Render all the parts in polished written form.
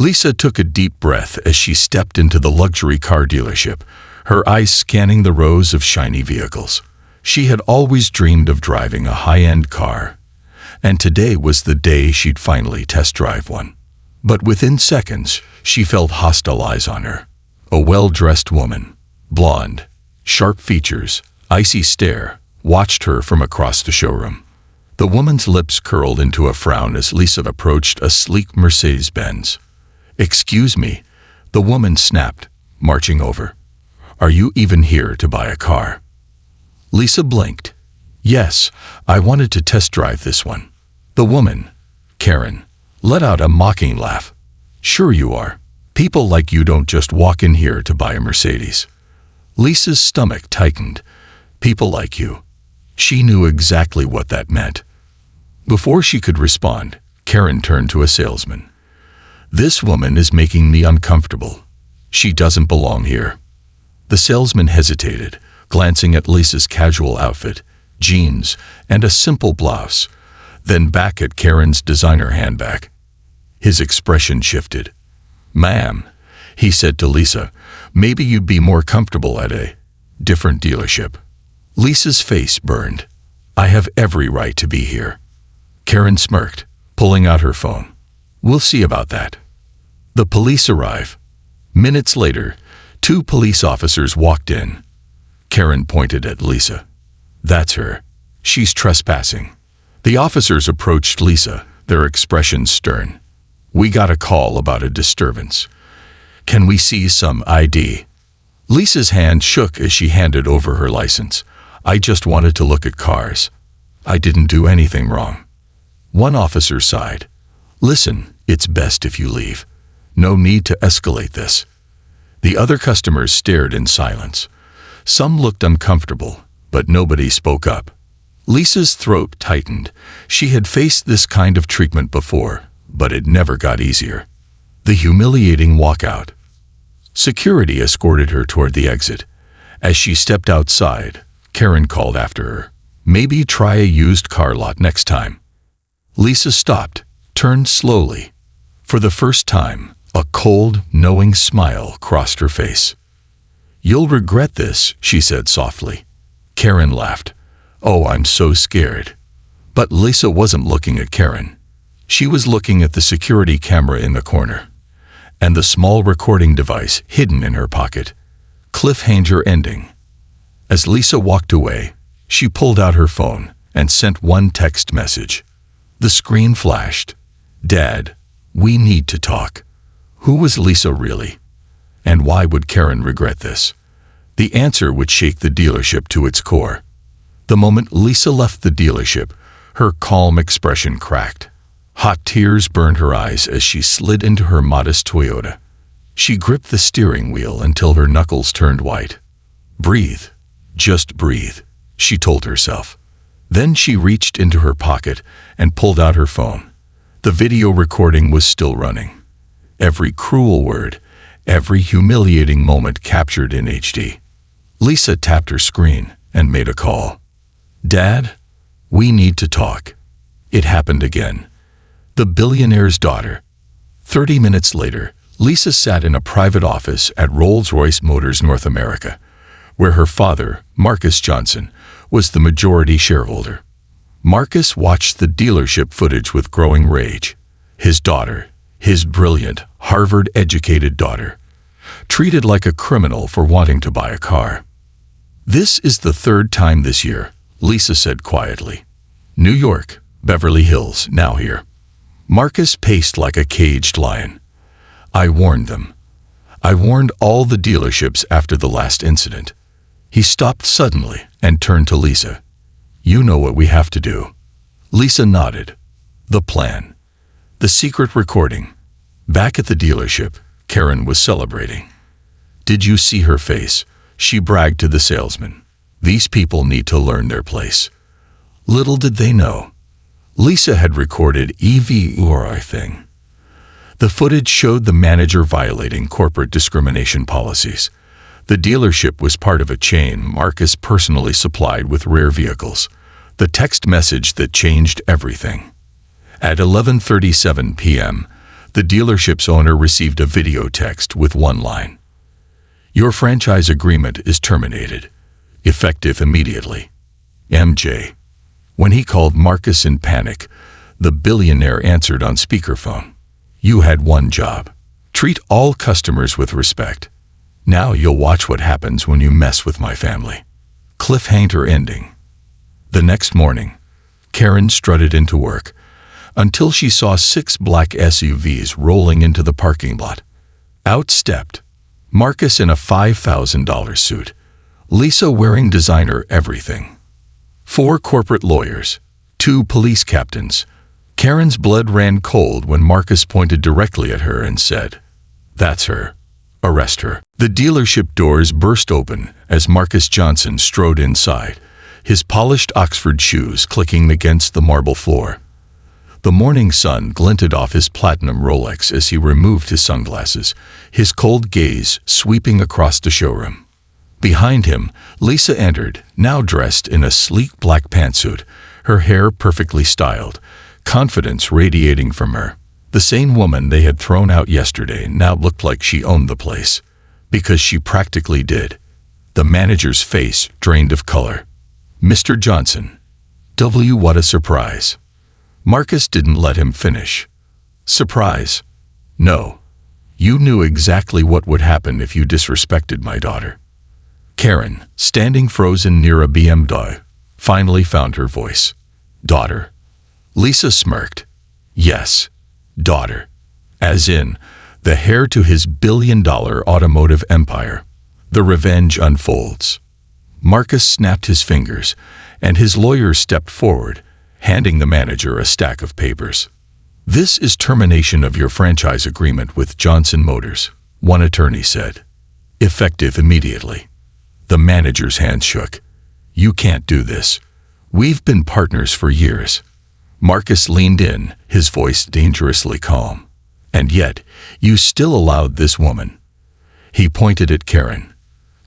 Lisa took a deep breath as she stepped into the luxury car dealership, her eyes scanning the rows of shiny vehicles. She had always dreamed of driving a high-end car, and today was the day she'd finally test drive one. But within seconds, she felt hostile eyes on her. A well-dressed woman, blonde, sharp features, icy stare, watched her from across the showroom. The woman's lips curled into a frown as Lisa approached a sleek Mercedes-Benz. "Excuse me," the woman snapped, marching over. "Are you even here to buy a car?" Lisa blinked. "Yes, I wanted to test drive this one." The woman, Karen, let out a mocking laugh. "Sure you are. People like you don't just walk in here to buy a Mercedes." Lisa's stomach tightened. People like you. She knew exactly what that meant. Before she could respond, Karen turned to a salesman. "This woman is making me uncomfortable. She doesn't belong here." The salesman hesitated, glancing at Lisa's casual outfit, jeans, and a simple blouse, then back at Karen's designer handbag. His expression shifted. "Ma'am," he said to Lisa, "maybe you'd be more comfortable at a different dealership." Lisa's face burned. "I have every right to be here." Karen smirked, pulling out her phone. "We'll see about that." The police arrive. Minutes later, 2 police officers walked in. Karen pointed at Lisa. "That's her. She's trespassing." The officers approached Lisa, their expressions stern. "We got a call about a disturbance. Can we see some ID?" Lisa's hand shook as she handed over her license. "I just wanted to look at cars. I didn't do anything wrong." One officer sighed. "Listen, it's best if you leave. No need to escalate this." The other customers stared in silence. Some looked uncomfortable, but nobody spoke up. Lisa's throat tightened. She had faced this kind of treatment before, but it never got easier. The humiliating walkout. Security escorted her toward the exit. As she stepped outside, Karen called after her. "Maybe try a used car lot next time." Lisa stopped, turned slowly. For the first time, a cold, knowing smile crossed her face. "You'll regret this," she said softly. Karen laughed. "Oh, I'm so scared." But Lisa wasn't looking at Karen. She was looking at the security camera in the corner, and the small recording device hidden in her pocket. Cliffhanger ending. As Lisa walked away, she pulled out her phone and sent one text message. The screen flashed. "Dad, we need to talk." Who was Lisa really? And why would Karen regret this? The answer would shake the dealership to its core. The moment Lisa left the dealership, her calm expression cracked. Hot tears burned her eyes as she slid into her modest Toyota. She gripped the steering wheel until her knuckles turned white. "Breathe. Just breathe," she told herself. Then she reached into her pocket and pulled out her phone. The video recording was still running. Every cruel word, every humiliating moment captured in HD. Lisa tapped her screen and made a call. "Dad, we need to talk." It happened again. The billionaire's daughter. 30 minutes later, Lisa sat in a private office at Rolls-Royce Motors North America, where her father, Marcus Johnson, was the majority shareholder. Marcus watched the dealership footage with growing rage. His daughter, his brilliant, Harvard-educated daughter, treated like a criminal for wanting to buy a car. "This is the 3rd time this year," Lisa said quietly. "New York, Beverly Hills, now here." Marcus paced like a caged lion. "I warned them. I warned all the dealerships after the last incident." He stopped suddenly and turned to Lisa. "You know what we have to do." Lisa nodded. The plan. The secret recording. Back at the dealership, Karen was celebrating. "Did you see her face?" she bragged to the salesman. "These people need to learn their place." Little did they know, Lisa had recorded everything. The footage showed the manager violating corporate discrimination policies. The dealership was part of a chain Marcus personally supplied with rare vehicles. The text message that changed everything. At 11:37 p.m., The dealership's owner received a video text with one line. Your franchise agreement is terminated, effective immediately. MJ. When he called Marcus in panic, the billionaire answered on speakerphone. You had one job. Treat all customers with respect. Now you'll watch what happens when you mess with my family. Cliffhanger ending. The next morning, Karen strutted into work until she saw 6 black SUVs rolling into the parking lot. Out stepped Marcus in a $5,000 suit, Lisa wearing designer everything. 4 corporate lawyers, 2 police captains. Karen's blood ran cold when Marcus pointed directly at her and said, "That's her. Arrest her." The dealership doors burst open as Marcus Johnson strode inside, his polished Oxford shoes clicking against the marble floor. The morning sun glinted off his platinum Rolex as he removed his sunglasses, his cold gaze sweeping across the showroom. Behind him, Lisa entered, now dressed in a sleek black pantsuit, her hair perfectly styled, confidence radiating from her. The same woman they had thrown out yesterday now looked like she owned the place, because she practically did. The manager's face drained of color. "Mr. Johnson." What a surprise. Marcus didn't let him finish. "Surprise? No. You knew exactly what would happen if you disrespected my daughter." Karen, standing frozen near a BMW, finally found her voice. "Daughter?" Lisa smirked. "Yes, daughter. As in, the heir to his billion-dollar automotive empire. The revenge unfolds." Marcus snapped his fingers, and his lawyer stepped forward, handing the manager a stack of papers. "This is termination of your franchise agreement with Johnson Motors," one attorney said. "Effective immediately." The manager's hands shook. "You can't do this. We've been partners for years." Marcus leaned in, his voice dangerously calm. "And yet, you still allowed this woman." He pointed at Karen.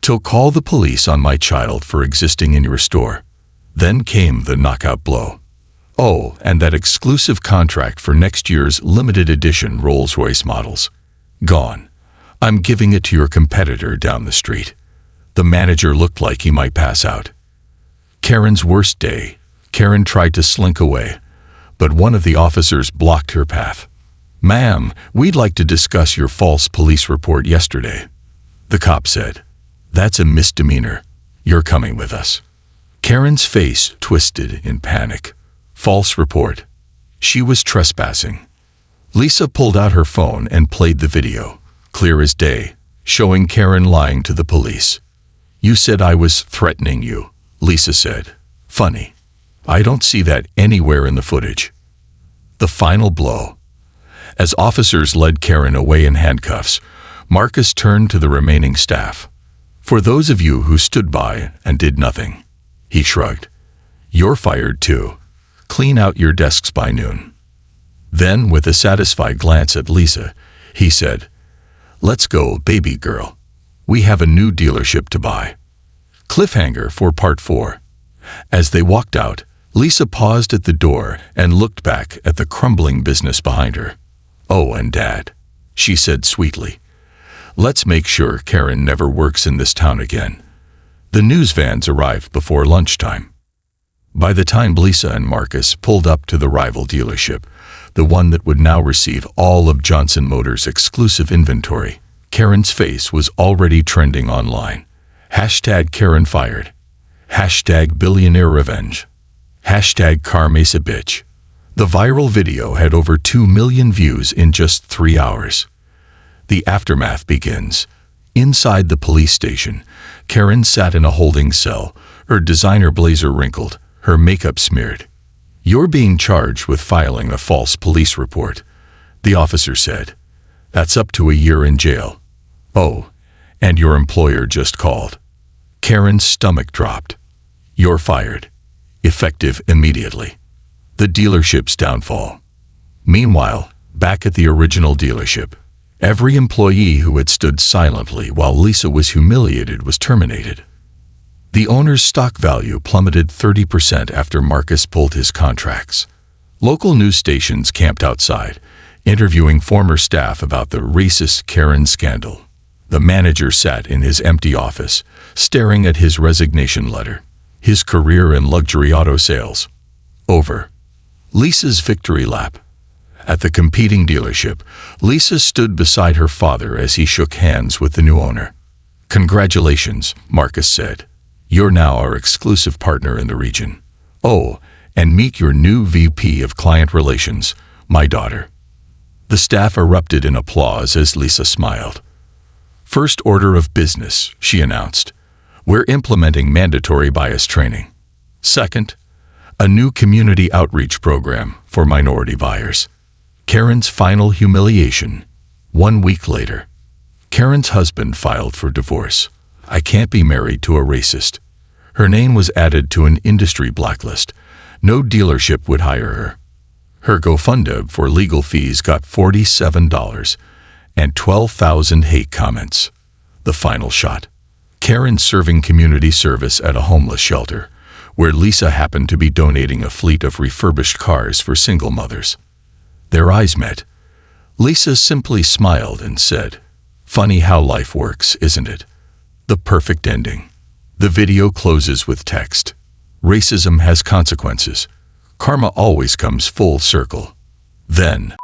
"To call the police on my child for existing in your store." Then came the knockout blow. "Oh, and that exclusive contract for next year's limited edition Rolls-Royce models. Gone. I'm giving it to your competitor down the street." The manager looked like he might pass out. Karen's worst day. Karen tried to slink away, but one of the officers blocked her path. "Ma'am, we'd like to discuss your false police report yesterday." The cop said, "That's a misdemeanor. You're coming with us." Karen's face twisted in panic. False report. She was trespassing. Lisa pulled out her phone and played the video, clear as day, showing Karen lying to the police. "You said I was threatening you," Lisa said. "Funny. I don't see that anywhere in the footage." The final blow. As officers led Karen away in handcuffs, Marcus turned to the remaining staff. "For those of you who stood by and did nothing," he shrugged, "you're fired too. Clean out your desks by noon." Then, with a satisfied glance at Lisa, he said, "Let's go, baby girl. We have a new dealership to buy." Cliffhanger for Part 4. As they walked out, Lisa paused at the door and looked back at the crumbling business behind her. "Oh, and Dad," she said sweetly, "let's make sure Karen never works in this town again." The news vans arrived before lunchtime. By the time Lisa and Marcus pulled up to the rival dealership, the one that would now receive all of Johnson Motors' exclusive inventory, Karen's face was already trending online. Hashtag Karen fired. Hashtag billionaire revenge. Hashtag car mesa bitch. The viral video had over 2 million views in just 3 hours. The aftermath begins. Inside the police station, Karen sat in a holding cell, her designer blazer wrinkled, her makeup smeared. "You're being charged with filing a false police report," the officer said. "That's up to a year in jail." "Oh, and your employer just called." Karen's stomach dropped. "You're fired. Effective immediately." The dealership's downfall. Meanwhile, back at the original dealership, every employee who had stood silently while Lisa was humiliated was terminated. The owner's stock value plummeted 30% after Marcus pulled his contracts. Local news stations camped outside, interviewing former staff about the racist Karen scandal. The manager sat in his empty office, staring at his resignation letter. His career in luxury auto sales. Over. Lisa's victory lap. At the competing dealership, Lisa stood beside her father as he shook hands with the new owner. "Congratulations," Marcus said. "You're now our exclusive partner in the region. Oh, and meet your new VP of Client Relations, my daughter." The staff erupted in applause as Lisa smiled. "First order of business," she announced. "We're implementing mandatory bias training. Second, a new community outreach program for minority buyers." Karen's final humiliation. 1 week later. Karen's husband filed for divorce. "I can't be married to a racist." Her name was added to an industry blacklist. No dealership would hire her. Her GoFundMe for legal fees got $47 and 12,000 hate comments. The final shot. Karen serving community service at a homeless shelter, where Lisa happened to be donating a fleet of refurbished cars for single mothers. Their eyes met. Lisa simply smiled and said, "Funny how life works, isn't it?" The perfect ending. The video closes with text. "Racism has consequences. Karma always comes full circle." Then,